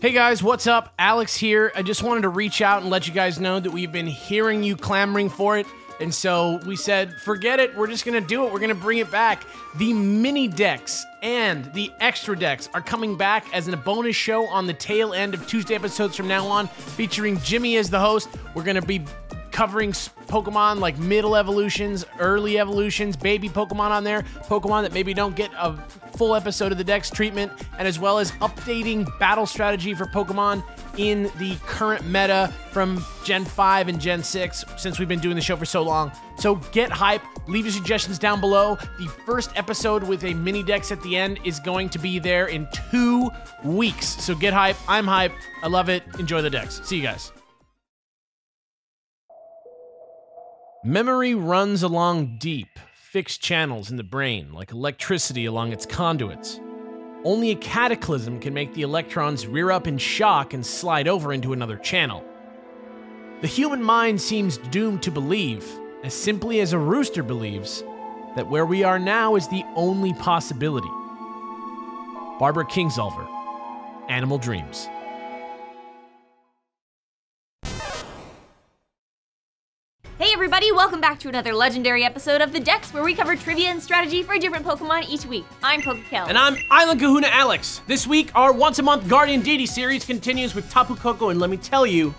Hey guys, what's up? Alex here. I just wanted to reach out and let you guys know that we've been hearing you clamoring for it, and so we said, forget it, we're just gonna do it, we're gonna bring it back. The mini decks and the extra decks are coming back as a bonus show on the tail end of Tuesday episodes from now on, featuring Jimmy as the host. We're gonna be covering Pokemon like middle evolutions, early evolutions, baby Pokemon on there, Pokemon that maybe don't get a full episode of the Dex treatment, and as well as updating battle strategy for Pokemon in the current meta from Gen 5 and Gen 6 since we've been doing the show for so long. So get hype, leave your suggestions down below. The first episode with a mini Dex at the end is going to be there in 2 weeks. So get hype, I'm hype, I love it, enjoy the Dex. See you guys. Memory runs along deep, fixed channels in the brain, like electricity along its conduits. Only a cataclysm can make the electrons rear up in shock and slide over into another channel. The human mind seems doomed to believe, as simply as a rooster believes, that where we are now is the only possibility. Barbara Kingsolver, Animal Dreams. Hey everybody, welcome back to another legendary episode of The Dex, where we cover trivia and strategy for a different Pokemon each week. I'm Pokekel. And I'm Island Kahuna Alex. This week, our once-a-month Guardian Deity series continues with Tapu Koko, and let me tell you,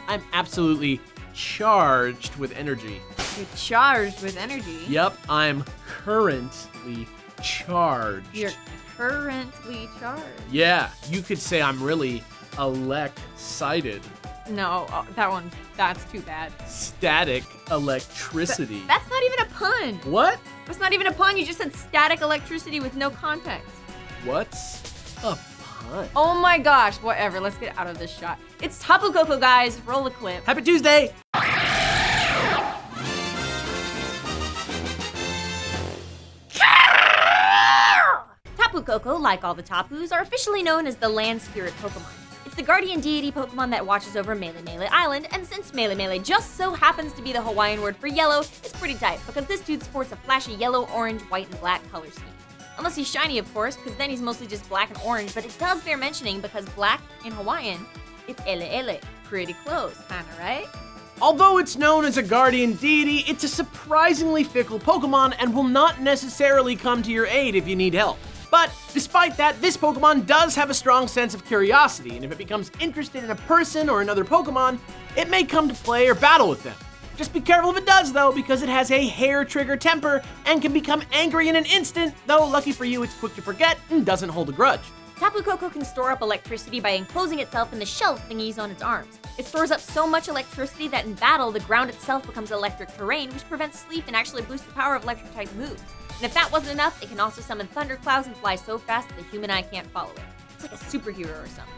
I'm absolutely charged with energy. You're charged with energy? Yep, I'm currently charged. You're currently charged? Yeah, you could say I'm really elec-cited. No, that's too bad. Static electricity. That's not even a pun. What? That's not even a pun. You just said static electricity with no context. What's a pun? Oh my gosh, whatever. Let's get out of this shot. It's Tapu Koko, guys. Roll the clip. Happy Tuesday! Tapu Koko, like all the Tapus, are officially known as the Land Spirit Pokemon. It's the guardian deity Pokemon that watches over Melemele Island, and since Melemele just so happens to be the Hawaiian word for yellow, it's pretty tight, because this dude sports a flashy yellow, orange, white, and black color scheme. Unless he's shiny, of course, because then he's mostly just black and orange, but it does bear mentioning because black in Hawaiian, it's ele. Pretty close, kinda, right? Although it's known as a guardian deity, it's a surprisingly fickle Pokemon and will not necessarily come to your aid if you need help. But despite that, this Pokemon does have a strong sense of curiosity, and if it becomes interested in a person or another Pokemon, it may come to play or battle with them. Just be careful if it does, though, because it has a hair-trigger temper and can become angry in an instant, though lucky for you, it's quick to forget and doesn't hold a grudge. Tapu Koko can store up electricity by enclosing itself in the shell thingies on its arms. It stores up so much electricity that in battle, the ground itself becomes electric terrain, which prevents sleep and actually boosts the power of electric-type moves. And if that wasn't enough, it can also summon thunderclouds and fly so fast that the human eye can't follow it. It's like a superhero or something.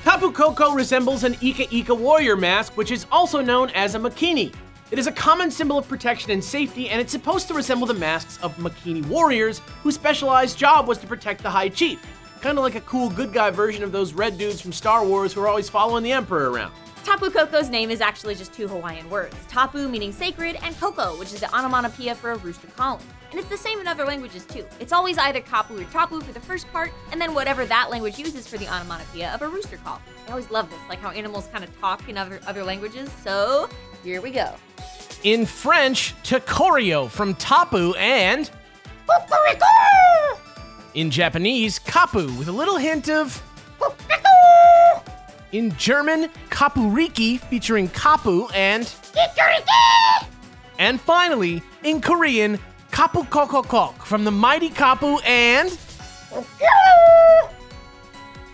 Tapu Koko resembles an Ika Ika warrior mask, which is also known as a Makini. It is a common symbol of protection and safety, and it's supposed to resemble the masks of Makini warriors, whose specialized job was to protect the High Chief. Kinda like a cool good guy version of those red dudes from Star Wars who are always following the Emperor around. Tapu Koko's name is actually just 2 Hawaiian words, tapu meaning sacred, and koko, which is the onomatopoeia for a rooster calling. And it's the same in other languages too. It's always either kapu or tapu for the first part, and then whatever that language uses for the onomatopoeia of a rooster call. I always love this, like how animals kind of talk in other languages, so here we go. In French, TOKORIO from Tapu and Kokoriko! In Japanese, Kapu with a little hint of Kokoriko! In German, KAPU-RIKI featuring Kapu and Kikuriki! And finally, in Korean, KAPUKKOKKOK from the mighty Kapu and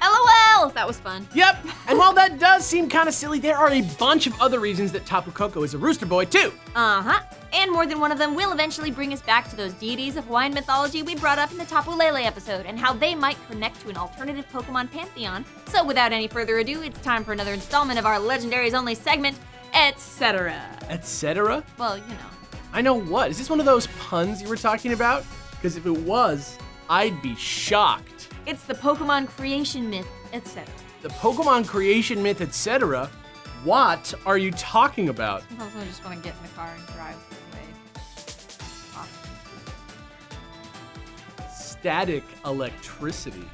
LOL! That was fun. Yep, and while that does seem kind of silly, there are a bunch of other reasons that Tapu Koko is a rooster boy too. Uh-huh. And more than one of them will eventually bring us back to those deities of Hawaiian mythology we brought up in the Tapu Lele episode, and how they might connect to an alternative Pokemon pantheon. So without any further ado, it's time for another installment of our Legendaries Only segment, etc. Etc.? Well, you know. I know what. Is this one of those puns you were talking about? Because if it was, I'd be shocked. It's the Pokemon creation myth, etc. The Pokemon creation myth, etc.? What are you talking about? Sometimes I just want to get in the car and drive away. Static electricity.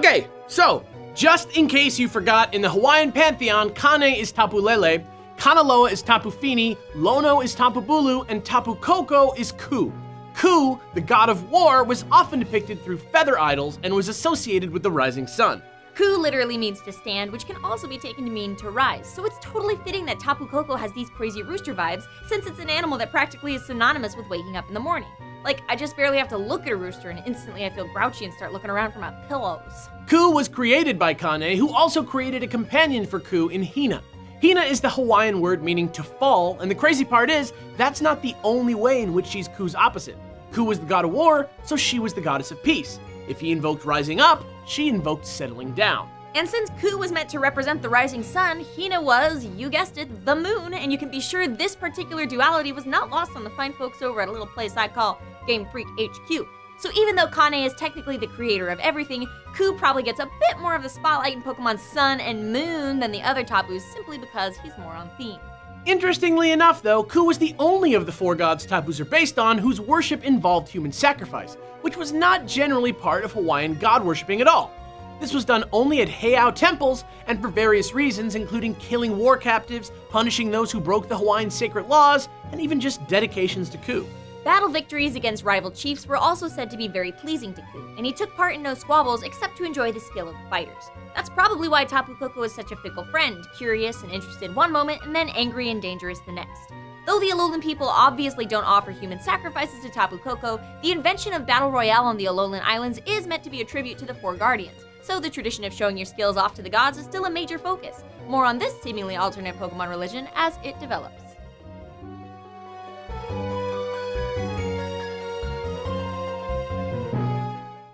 Okay, so, just in case you forgot, in the Hawaiian pantheon, Kane is Tapu Lele, Kanaloa is Tapu Fini, Lono is Tapu Bulu, and Tapu Koko is Ku. Ku, the god of war, was often depicted through feather idols and was associated with the rising sun. Ku literally means to stand, which can also be taken to mean to rise, so it's totally fitting that Tapu Koko has these crazy rooster vibes, since it's an animal that practically is synonymous with waking up in the morning. Like, I just barely have to look at a rooster and instantly I feel grouchy and start looking around for my pillows. Ku was created by Kane, who also created a companion for Ku in Hina. Hina is the Hawaiian word meaning to fall, and the crazy part is, that's not the only way in which she's Ku's opposite. Ku was the god of war, so she was the goddess of peace. If he invoked rising up, she invoked settling down. And since Ku was meant to represent the rising sun, Hina was, you guessed it, the moon, and you can be sure this particular duality was not lost on the fine folks over at a little place I call Game Freak HQ. So even though Kane is technically the creator of everything, Ku probably gets a bit more of the spotlight in Pokemon Sun and Moon than the other Tapus simply because he's more on theme. Interestingly enough though, Ku was the only of the 4 gods Tapus are based on whose worship involved human sacrifice, which was not generally part of Hawaiian god worshipping at all. This was done only at heiau temples and for various reasons, including killing war captives, punishing those who broke the Hawaiian sacred laws, and even just dedications to Ku. Battle victories against rival chiefs were also said to be very pleasing to Ku, and he took part in no squabbles except to enjoy the skill of the fighters. That's probably why Tapu Koko is such a fickle friend, curious and interested one moment and then angry and dangerous the next. Though the Alolan people obviously don't offer human sacrifices to Tapu Koko, the invention of Battle Royale on the Alolan Islands is meant to be a tribute to the 4 Guardians, so the tradition of showing your skills off to the gods is still a major focus. More on this seemingly alternate Pokemon religion as it develops.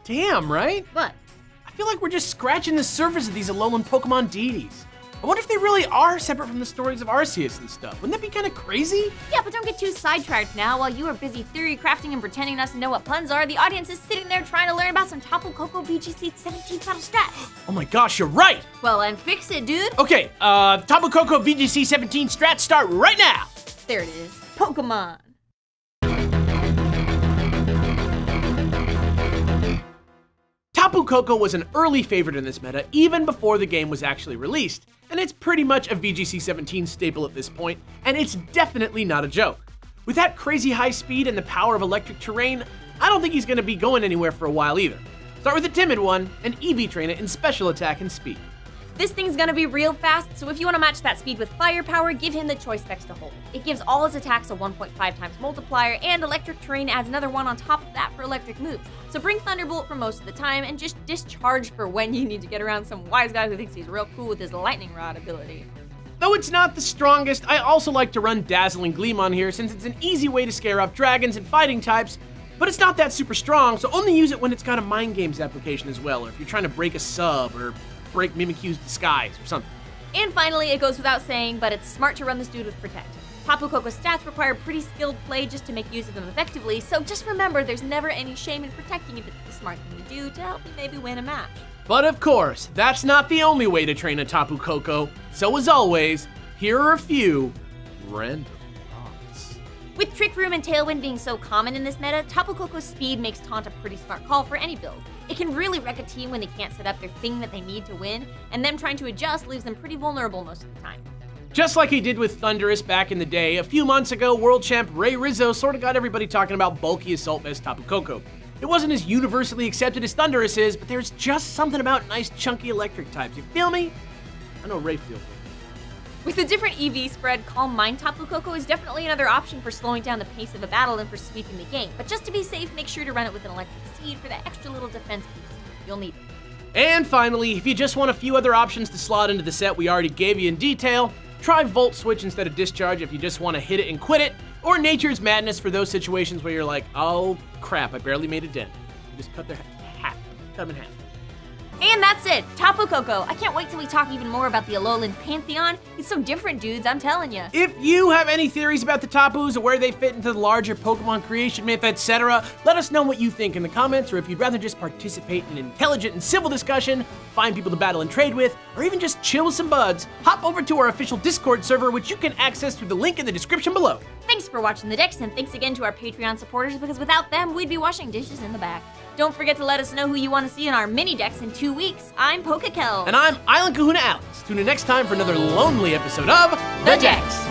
Damn, right? What? I feel like we're just scratching the surface of these Alolan Pokemon deities. I wonder if they really are separate from the stories of Arceus and stuff. Wouldn't that be kind of crazy? Yeah, but don't get too sidetracked now. While you are busy theory crafting and pretending not to know what puns are, the audience is sitting there trying to learn about some Tapu Koko VGC 17 battle strats. Oh my gosh, you're right! Well, then fix it, dude. Okay, Tapu Koko VGC 17 strats start right now! There it is. Pokemon. Tapu Koko was an early favorite in this meta even before the game was actually released, and it's pretty much a VGC 17 staple at this point, and it's definitely not a joke. With that crazy high speed and the power of electric terrain, I don't think he's gonna be going anywhere for a while either. Start with a timid one, and EV train it in special attack and speed. This thing's gonna be real fast, so if you wanna match that speed with firepower, give him the choice specs to hold. It gives all his attacks a 1.5 times multiplier, and electric terrain adds another one on top of that for electric moves. So bring Thunderbolt for most of the time, and just discharge for when you need to get around some wise guy who thinks he's real cool with his lightning rod ability. Though it's not the strongest, I also like to run Dazzling Gleam on here since it's an easy way to scare off dragons and fighting types, but it's not that super strong, so only use it when it's got a Mind Games application as well, or if you're trying to break a sub, or break Mimikyu's disguise, or something. And finally, it goes without saying, but it's smart to run this dude with Protect. Tapu Koko's stats require pretty skilled play just to make use of them effectively, so just remember there's never any shame in protecting if it's the smart thing to do to help you maybe win a match. But of course, that's not the only way to train a Tapu Koko, so as always, here are a few random thoughts. With Trick Room and Tailwind being so common in this meta, Tapu Koko's speed makes Taunt a pretty smart call for any build. It can really wreck a team when they can't set up their thing that they need to win, and them trying to adjust leaves them pretty vulnerable most of the time. Just like he did with Thundurus back in the day, a few months ago, world champ Ray Rizzo sort of got everybody talking about bulky Assault Vest Tapu Koko. It wasn't as universally accepted as Thundurus is, but there's just something about nice chunky electric types, you feel me? I know Ray feels it. With the different EV spread, Calm Mind Tapu Koko is definitely another option for slowing down the pace of a battle and for sweeping the game, but just to be safe, make sure to run it with an electric seed for that extra little defense boost. You'll need it. And finally, if you just want a few other options to slot into the set we already gave you in detail, try Volt Switch instead of Discharge if you just want to hit it and quit it, or Nature's Madness for those situations where you're like, oh crap, I barely made a dent. You just cut them in half. And that's it, Tapu Koko. I can't wait till we talk even more about the Alolan Pantheon. He's so different, dudes, I'm telling you. If you have any theories about the Tapus or where they fit into the larger Pokemon creation myth, etc., let us know what you think in the comments, or if you'd rather just participate in an intelligent and civil discussion, find people to battle and trade with, or even just chill with some buds, hop over to our official Discord server, which you can access through the link in the description below. Thanks for watching the Dex, and thanks again to our Patreon supporters, because without them, we'd be washing dishes in the back. Don't forget to let us know who you want to see in our mini decks in 2 weeks. I'm Pokekel. And I'm Island Kahuna Alex. Tune in next time for another lonely episode of The Dex.